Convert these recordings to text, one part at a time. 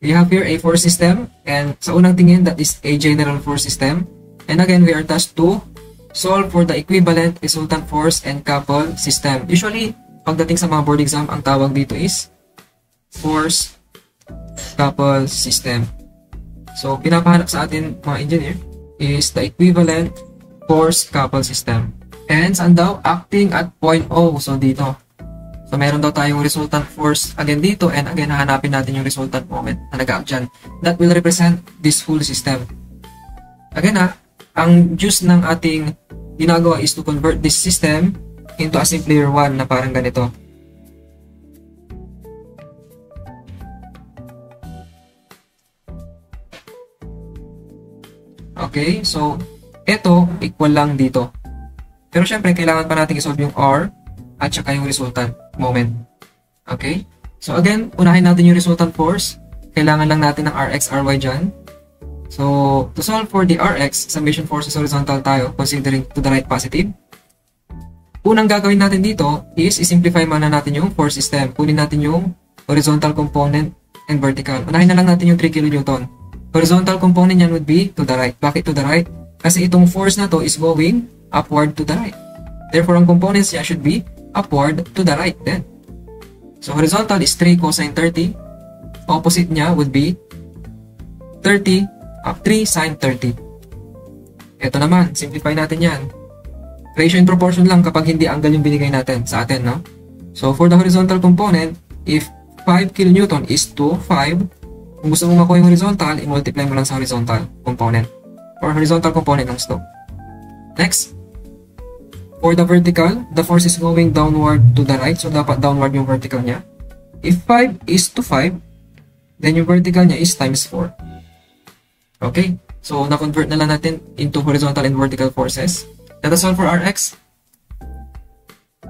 We have here a force system, and sa unang tingin, that is a general force system. And again, we are tasked to solve for the equivalent resultant force and couple system. Usually, pagdating sa mga board exam, ang tawag dito is force couple system. So, pinapahanap sa atin mga engineer is the equivalent force couple system. And saan daw? Acting at point O. So, dito. So, meron daw tayong resultant force again dito, and again, hahanapin natin yung resultant moment na nag-act dyan. That will represent this full system. Again ang juice ng ating ginagawa is to convert this system into a simpler one na parang ganito. Okay, so, ito, equal lang dito. Pero syempre, kailangan pa natin isolve yung R at saka yung resultant moment. Okay? So again, unahin natin yung resultant force. Kailangan lang natin ng Rx, Ry dyan. So, to solve for the Rx, summation forces horizontal tayo, considering to the right positive. Unang gagawin natin dito is i-simplify muna natin yung force system. Kunin natin yung horizontal component and vertical. Unahin na lang natin yung 3 kN. Horizontal component yan would be to the right. Bakit to the right? Kasi itong force na to is going upward to the right. Therefore, ang components niya should be upward to the right then. So, horizontal is 3 cosine 30. Opposite niya would be 3 sine 30. Ito naman, simplify natin yan. Ratio in proportion lang kapag hindi angle yung binigay natin sa atin, no? So, for the horizontal component, if 5 kN is to 5, kung gusto mo makuha yung horizontal, i-multiply mo lang sa horizontal component. Or horizontal component ng slope. Next, for the vertical, the force is going downward to the right. So, dapat downward yung vertical niya. If 5 is to 5, then yung vertical niya is times 4. Okay? So, na-convert na lang natin into horizontal and vertical forces. Let us solve for Rx.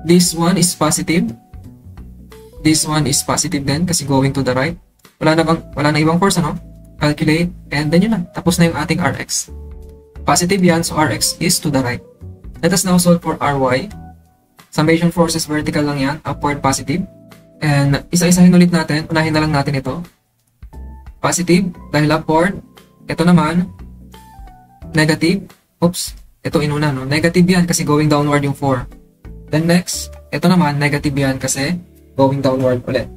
This one is positive. This one is positive din kasi going to the right. Wala na ibang force, ano? Calculate, and then yun na. Tapos na yung ating Rx. Positive yan, so Rx is to the right. Let us now solve for Ry. Summation forces vertical lang yan, upward positive. And isa-isahin ulit natin, unahin na lang natin ito. Positive, dahil upward. Ito naman, negative. Oops, ito inuna, no? Negative yan kasi going downward yung 4. Then next, ito naman, negative yan kasi going downward ulit.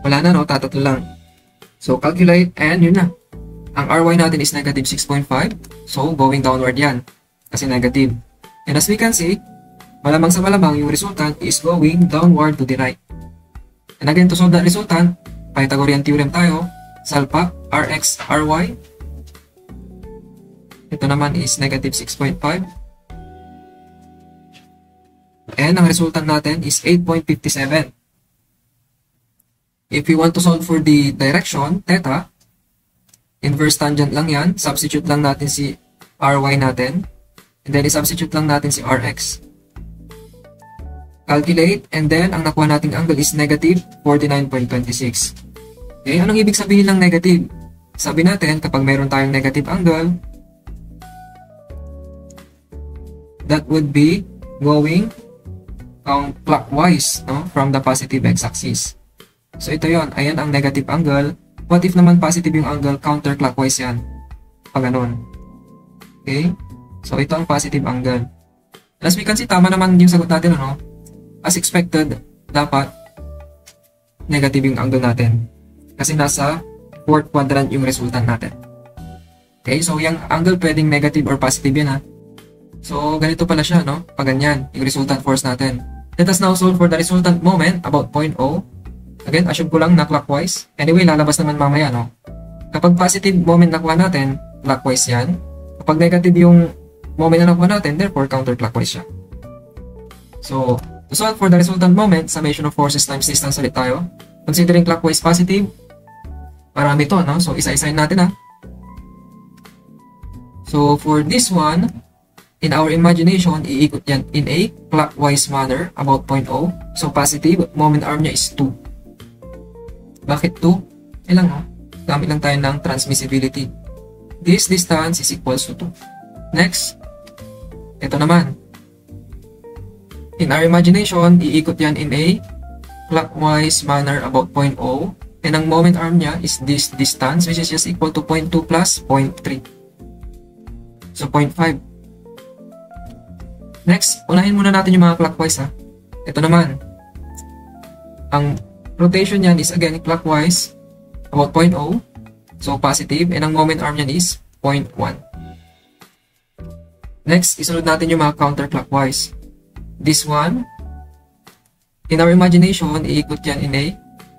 Wala na, no? Tatatlo lang. So, calculate, and yun na. Ang Ry natin is negative 6.5. So, going downward yan. Kasi negative. And as we can see, malamang sa malamang yung resultant is going downward to the right. And again, to solve that resultant, Pythagorean theorem tayo. Salpa, Rx, Ry. Ito naman is negative 6.5. And ang resultant natin is 8.57. If we want to solve for the direction, theta, inverse tangent lang yan. Substitute lang natin si Ry natin. And then, i-substitute lang natin si Rx. Calculate, and then, ang nakuha nating angle is negative 49.26. Okay, anong ibig sabihin ng negative? Sabi natin, kapag meron tayong negative angle, that would be going clockwise, no? From the positive x-axis. So, ito yon. Ayan ang negative angle. What if naman positive yung angle? Counterclockwise yan. Pag ganun. Okay? So, ito ang positive angle. As we can see, tama naman yung sagot natin, ano? As expected, dapat negative yung angle natin. Kasi nasa 4th quadrant yung resultant natin. Okay? So, yung angle pwedeng negative or positive yan, ha? So, ganito pala siya, no? Pag ganyan, yung resultant force natin. Let us now solve for the resultant moment about point O. Again, assume ko lang na clockwise. Anyway, lalabas naman mamaya, no? Kapag positive moment nakuha natin, clockwise yan. Kapag negative yung moment na nakuha natin, therefore, counterclockwise siya. So, to solve for the resultant moment, summation of forces times distance ulit tayo. Considering clockwise positive, marami to, no? So, isa-isahin natin, ha? So, for this one, in our imagination, iikot yan in a clockwise manner about point O. So, positive, moment arm niya is 2. Bakit 2? Ilang, no? Gamit lang tayo ng transmissibility. This distance is equals to 2. Next, ito naman. In our imagination, iikot yan in a clockwise manner about point O. And ang moment arm niya is this distance, which is just equal to 0.2 plus 0.3. So, 0.5. Next, unahin muna natin yung mga clockwise ha. Ito naman. Ang rotation niyan is again clockwise about 0.0. So, positive. And ang moment arm niyan is 0.1. Next, isunod natin yung mga counterclockwise. This one, in our imagination, iikot yan in a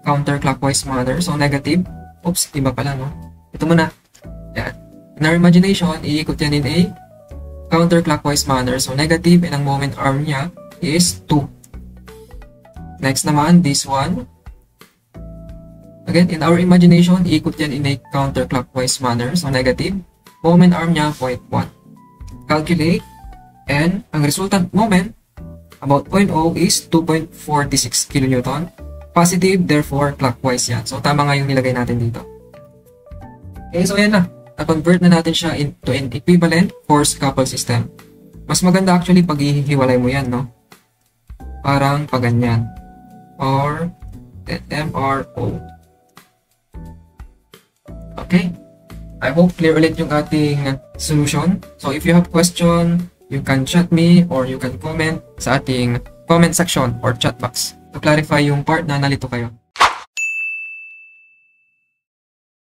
counterclockwise manner. So, negative. Oops, iba pala, no? Ito muna. Yan. In our imagination, iikot yan in a counterclockwise manner. So, negative. And ang moment arm niya is 2. Next naman, this one. Again, in our imagination, iikot yan in a counterclockwise manner. So, negative. Moment arm niya, 0.1. Calculate. And ang resultant moment, about 0.0 is 2.46 kN. Positive, therefore, clockwise yan. So, tama nga yung nilagay natin dito. Okay, so yan na. Na-convert na natin siya into an equivalent force coupled system. Mas maganda actually pag ihiwalay mo yan, no? Parang paganyan. Or, MRO. Okay. I hope clear ulit yung ating solution. So, if you have question, you can chat me or you can comment sa ating comment section or chat box to clarify yung part na nalito kayo.